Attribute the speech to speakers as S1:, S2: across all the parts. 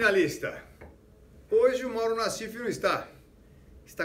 S1: analista, hoje o Mauro Nassif não está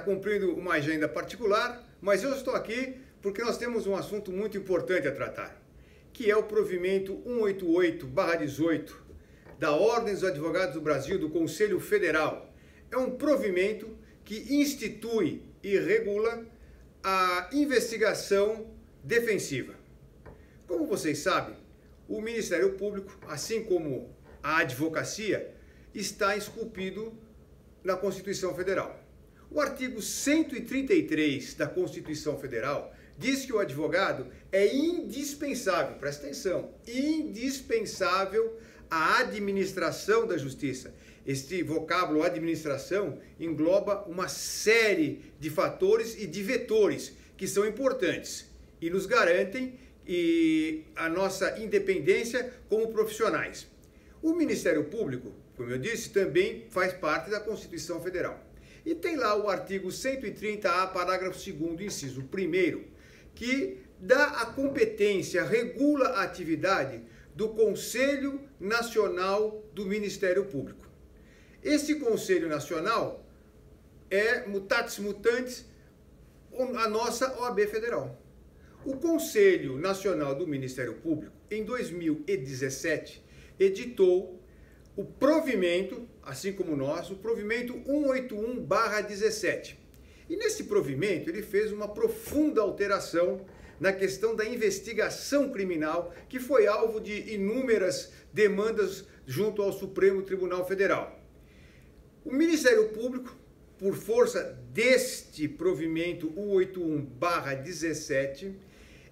S1: cumprindo uma agenda particular, mas eu estou aqui porque nós temos um assunto muito importante a tratar, que é o provimento 188/18 da Ordem dos Advogados do Brasil, do Conselho Federal. É um provimento que institui e regula a investigação defensiva. Como vocês sabem, o Ministério Público, assim como a advocacia, está esculpido na Constituição Federal. O artigo 133 da Constituição Federal diz que o advogado é indispensável, presta atenção, indispensável à administração da justiça. Este vocábulo administração engloba uma série de fatores e de vetores que são importantes e nos garantem a nossa independência como profissionais. O Ministério Público, como eu disse, também faz parte da Constituição Federal. E tem lá o artigo 130A, parágrafo 2º, inciso 1º, que dá a competência, regula a atividade do Conselho Nacional do Ministério Público. Esse Conselho Nacional é, mutatis mutandis, a nossa OAB Federal. O Conselho Nacional do Ministério Público, em 2017, editou o provimento, assim como nós, o provimento 181/17. E nesse provimento ele fez uma profunda alteração na questão da investigação criminal, que foi alvo de inúmeras demandas junto ao Supremo Tribunal Federal. O Ministério Público, por força deste provimento 181/17,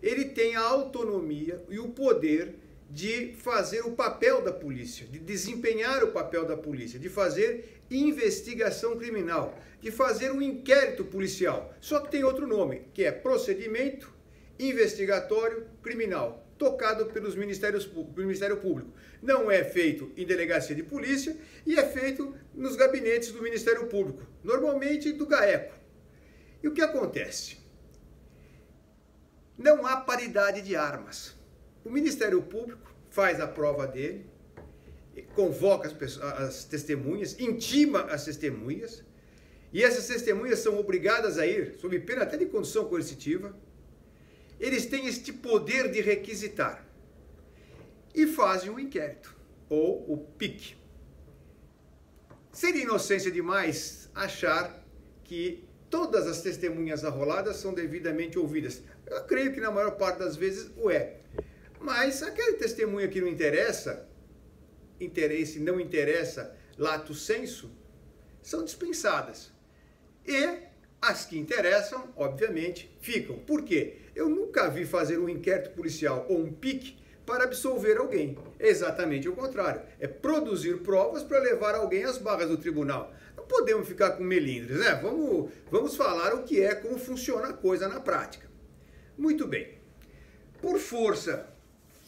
S1: ele tem a autonomia e o poder de fazer o papel da polícia, de desempenhar o papel da polícia, de fazer investigação criminal, de fazer um inquérito policial. Só que tem outro nome, que é procedimento investigatório criminal, tocado pelo Ministério Público. Não é feito em delegacia de polícia e é feito nos gabinetes do Ministério Público, normalmente do GAECO. E o que acontece? Não há paridade de armas. O Ministério Público faz a prova dele, convoca as testemunhas, intima as testemunhas, e essas testemunhas são obrigadas a ir, sob pena até de condução coercitiva. Eles têm este poder de requisitar e fazem o inquérito, ou o PIC. Seria inocência demais achar que todas as testemunhas arroladas são devidamente ouvidas. Eu creio que na maior parte das vezes o é. Mas aquela testemunha que não interessa, não interessa, lato sensu, são dispensadas. E as que interessam, obviamente, ficam. Por quê? Eu nunca vi fazer um inquérito policial ou um PIC para absolver alguém. É exatamente o contrário. É produzir provas para levar alguém às barras do tribunal. Não podemos ficar com melindres, né? Vamos falar o que é, como funciona a coisa na prática. Muito bem. Por força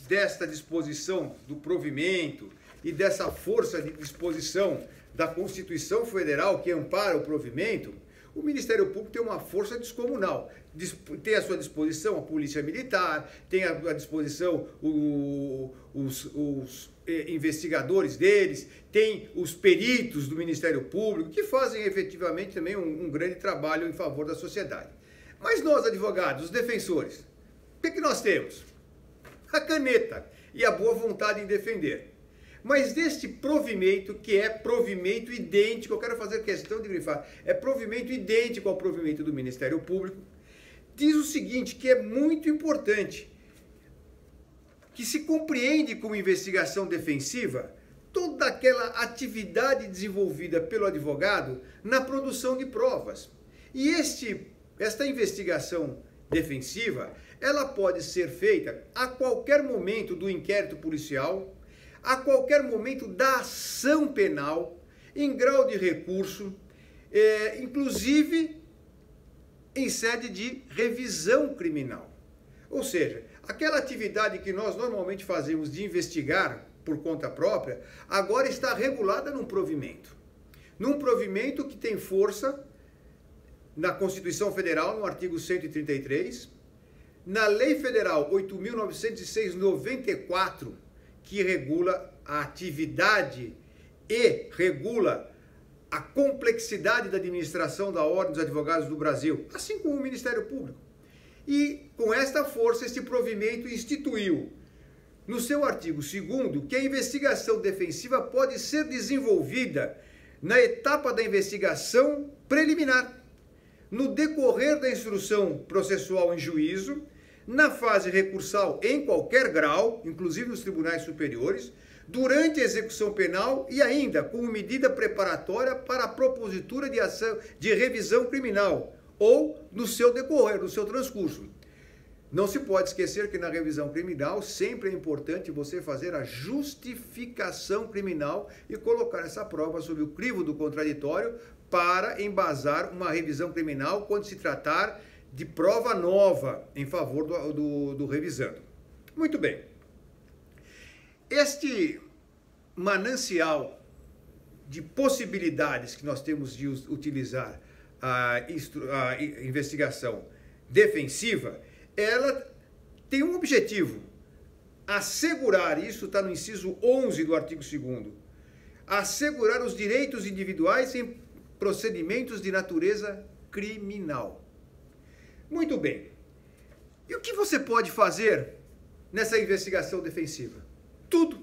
S1: desta disposição do provimento e dessa força de disposição da Constituição Federal que ampara o provimento, o Ministério Público tem uma força descomunal. Tem à sua disposição a Polícia Militar, tem à disposição os investigadores deles, tem os peritos do Ministério Público, que fazem efetivamente também um grande trabalho em favor da sociedade. Mas nós, advogados, os defensores, o que nós temos? A caneta e a boa vontade em defender. Mas deste provimento, que é provimento idêntico, eu quero fazer questão de grifar, é provimento idêntico ao provimento do Ministério Público, diz o seguinte, que é muito importante, que se compreende como investigação defensiva toda aquela atividade desenvolvida pelo advogado na produção de provas. E esta investigação defensiva, ela pode ser feita a qualquer momento do inquérito policial, a qualquer momento da ação penal, em grau de recurso, inclusive em sede de revisão criminal. Ou seja, aquela atividade que nós normalmente fazemos de investigar por conta própria, agora está regulada num provimento. Num provimento que tem força na Constituição Federal, no artigo 133, na Lei Federal 8.906/94, que regula a atividade e regula a complexidade da administração da Ordem dos Advogados do Brasil, assim como o Ministério Público. E com esta força, este provimento instituiu, no seu artigo 2º, que a investigação defensiva pode ser desenvolvida na etapa da investigação preliminar, no decorrer da instrução processual em juízo, na fase recursal em qualquer grau, inclusive nos tribunais superiores, durante a execução penal e ainda como medida preparatória para a propositura de ação de revisão criminal ou no seu decorrer, no seu transcurso. Não se pode esquecer que na revisão criminal sempre é importante você fazer a justificação criminal e colocar essa prova sob o crivo do contraditório para embasar uma revisão criminal quando se tratar de prova nova em favor do revisando. Muito bem. Este manancial de possibilidades que nós temos de utilizar a investigação defensiva, ela tem um objetivo: assegurar, isso está no inciso 11 do artigo 2º, assegurar os direitos individuais em procedimentos de natureza criminal. Muito bem. E o que você pode fazer nessa investigação defensiva? Tudo.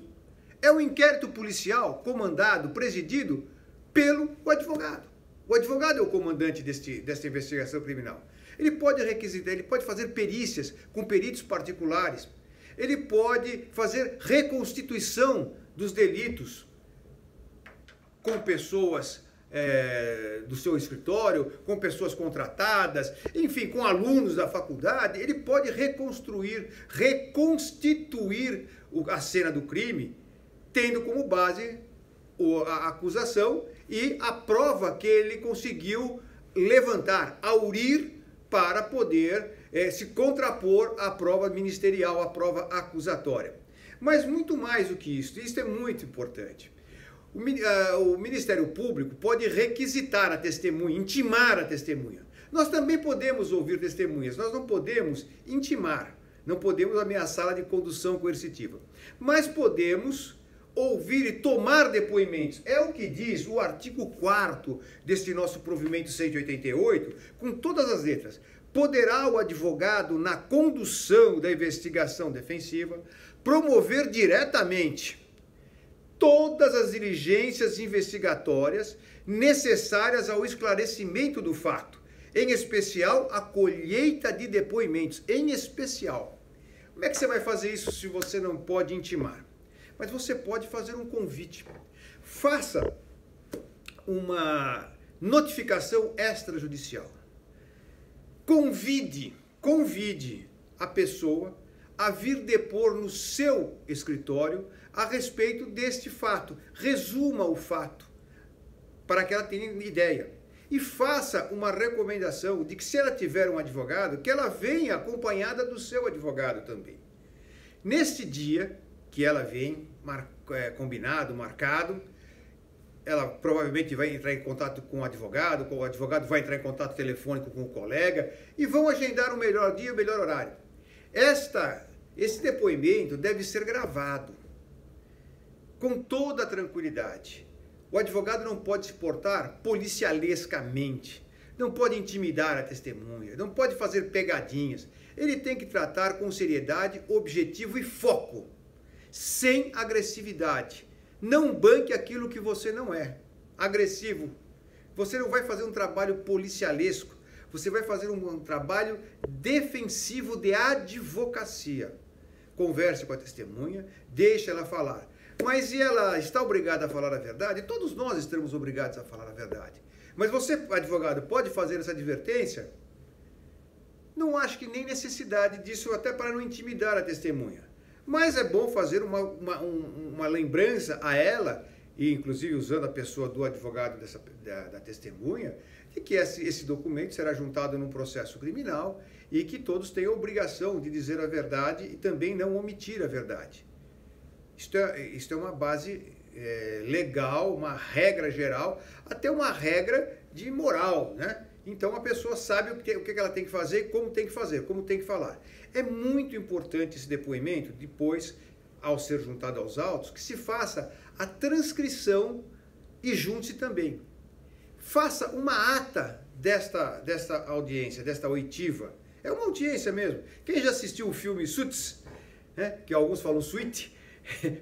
S1: É um inquérito policial comandado, presidido pelo advogado. O advogado é o comandante desta investigação criminal. Ele pode requisitar, ele pode fazer perícias com peritos particulares. Ele pode fazer reconstituição dos delitos com pessoas do seu escritório, com pessoas contratadas, enfim, com alunos da faculdade. Ele pode reconstituir a cena do crime, tendo como base a acusação e a prova que ele conseguiu levantar, aurir, para poder se contrapor à prova ministerial, à prova acusatória. Mas muito mais do que isso é muito importante. O Ministério Público pode requisitar a testemunha, intimar a testemunha. Nós também podemos ouvir testemunhas, nós não podemos intimar, não podemos ameaçá-la de condução coercitiva, mas podemos ouvir e tomar depoimentos. É o que diz o artigo 4º deste nosso provimento 188, com todas as letras. Poderá o advogado, na condução da investigação defensiva, promover diretamente todas as diligências investigatórias necessárias ao esclarecimento do fato, em especial a colheita de depoimentos, em especial. Como é que você vai fazer isso se você não pode intimar? Mas você pode fazer um convite. Faça uma notificação extrajudicial. Convide a pessoa a vir depor no seu escritório a respeito deste fato. Resuma o fato para que ela tenha ideia. E faça uma recomendação de que, se ela tiver um advogado, que ela venha acompanhada do seu advogado também. Neste dia que ela vem, combinado, marcado, ela provavelmente vai entrar em contato com o advogado vai entrar em contato telefônico com o colega e vão agendar o melhor dia, o melhor horário. Esse depoimento deve ser gravado com toda a tranquilidade. O advogado não pode se portar policialescamente, não pode intimidar a testemunha, não pode fazer pegadinhas. Ele tem que tratar com seriedade, objetivo e foco, sem agressividade. Não banque aquilo que você não é. Agressivo. Você não vai fazer um trabalho policialesco, você vai fazer um trabalho defensivo de advocacia. Converse com a testemunha, deixe ela falar. Mas e ela está obrigada a falar a verdade? Todos nós estamos obrigados a falar a verdade. Mas você, advogado, pode fazer essa advertência? Não acho que nem necessidade disso, até para não intimidar a testemunha. Mas é bom fazer uma lembrança a ela, e inclusive usando a pessoa do advogado da testemunha, de que esse documento será juntado num processo criminal e que todos têm a obrigação de dizer a verdade e também não omitir a verdade. Isto é uma base legal, uma regra geral, até uma regra de moral, né? Então a pessoa sabe o que ela tem que fazer, como tem que fazer, como tem que falar. É muito importante esse depoimento, depois, ao ser juntado aos autos, que se faça a transcrição e junte-se também. Faça uma ata desta audiência, desta oitiva. É uma audiência mesmo. Quem já assistiu o filme Suits, né, que alguns falam Suite,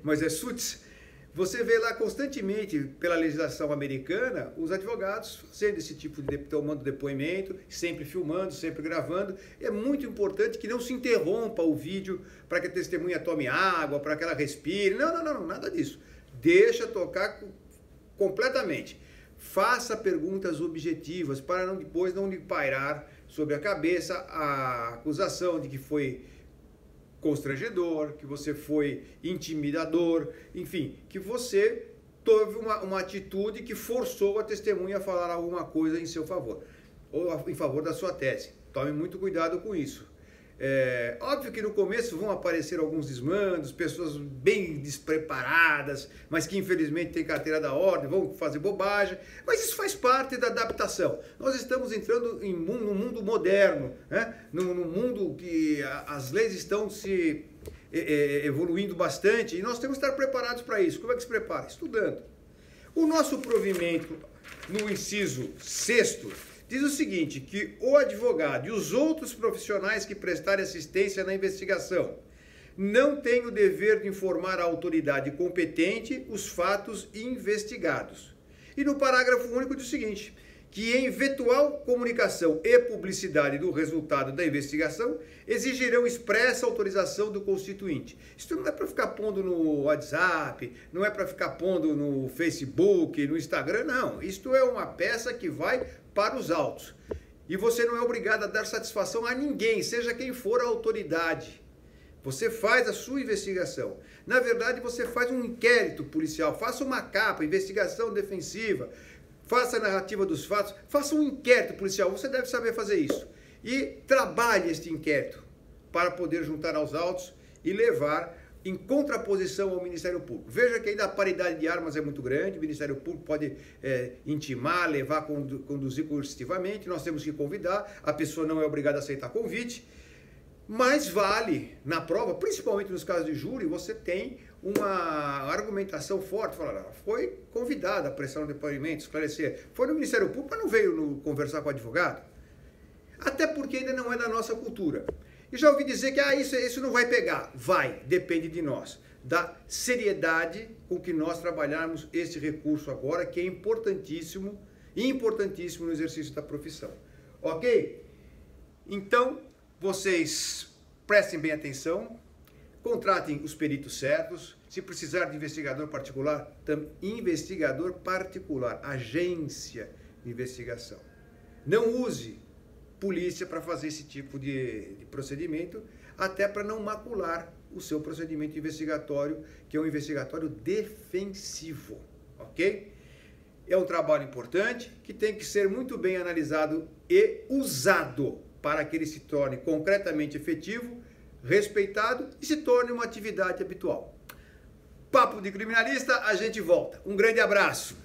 S1: mas é Suits, você vê lá constantemente, pela legislação americana, os advogados fazendo esse tipo de tomando depoimento, sempre filmando, sempre gravando. É muito importante que não se interrompa o vídeo para que a testemunha tome água, para que ela respire. Não, nada disso. Deixa tocar completamente. Faça perguntas objetivas para depois não lhe pairar sobre a cabeça a acusação de que foi constrangedor, que você foi intimidador, enfim, que você teve uma atitude que forçou a testemunha a falar alguma coisa em seu favor, ou em favor da sua tese. Tome muito cuidado com isso. Óbvio que no começo vão aparecer alguns desmandos, pessoas bem despreparadas, mas que infelizmente têm carteira da ordem, vão fazer bobagem, mas isso faz parte da adaptação. Nós estamos entrando num mundo moderno, né? num mundo que as leis estão se evoluindo bastante e nós temos que estar preparados para isso. Como é que se prepara? Estudando. O nosso provimento no inciso 6º diz o seguinte, que o advogado e os outros profissionais que prestarem assistência na investigação não têm o dever de informar à autoridade competente os fatos investigados. E no parágrafo único diz o seguinte, que em eventual comunicação e publicidade do resultado da investigação exigirão expressa autorização do constituinte. Isso não é para ficar pondo no WhatsApp, não é para ficar pondo no Facebook, no Instagram, não. Isto é uma peça que vai para os autos. E você não é obrigado a dar satisfação a ninguém, seja quem for a autoridade. Você faz a sua investigação. Na verdade, você faz um inquérito policial, faça uma capa, investigação defensiva, faça a narrativa dos fatos, faça um inquérito policial, você deve saber fazer isso. E trabalhe este inquérito para poder juntar aos autos e levar em contraposição ao Ministério Público. Veja que ainda a paridade de armas é muito grande, o Ministério Público pode intimar, levar, conduzir coercitivamente, nós temos que convidar, a pessoa não é obrigada a aceitar convite, mas vale na prova, principalmente nos casos de júri, você tem uma argumentação forte, fala, foi convidada a prestar um depoimento, esclarecer, foi no Ministério Público, mas não veio conversar com o advogado, até porque ainda não é da nossa cultura. E já ouvi dizer que isso não vai pegar. Vai, depende de nós, da seriedade com que nós trabalharmos esse recurso agora, que é importantíssimo no exercício da profissão. Ok? Então, vocês prestem bem atenção, contratem os peritos certos, se precisar de investigador particular, investigador particular, agência de investigação. Não use polícia para fazer esse tipo de procedimento, até para não macular o seu procedimento investigatório, que é um investigatório defensivo, ok? É um trabalho importante que tem que ser muito bem analisado e usado para que ele se torne concretamente efetivo, respeitado e se torne uma atividade habitual. Papo de Criminalista, a gente volta. Um grande abraço!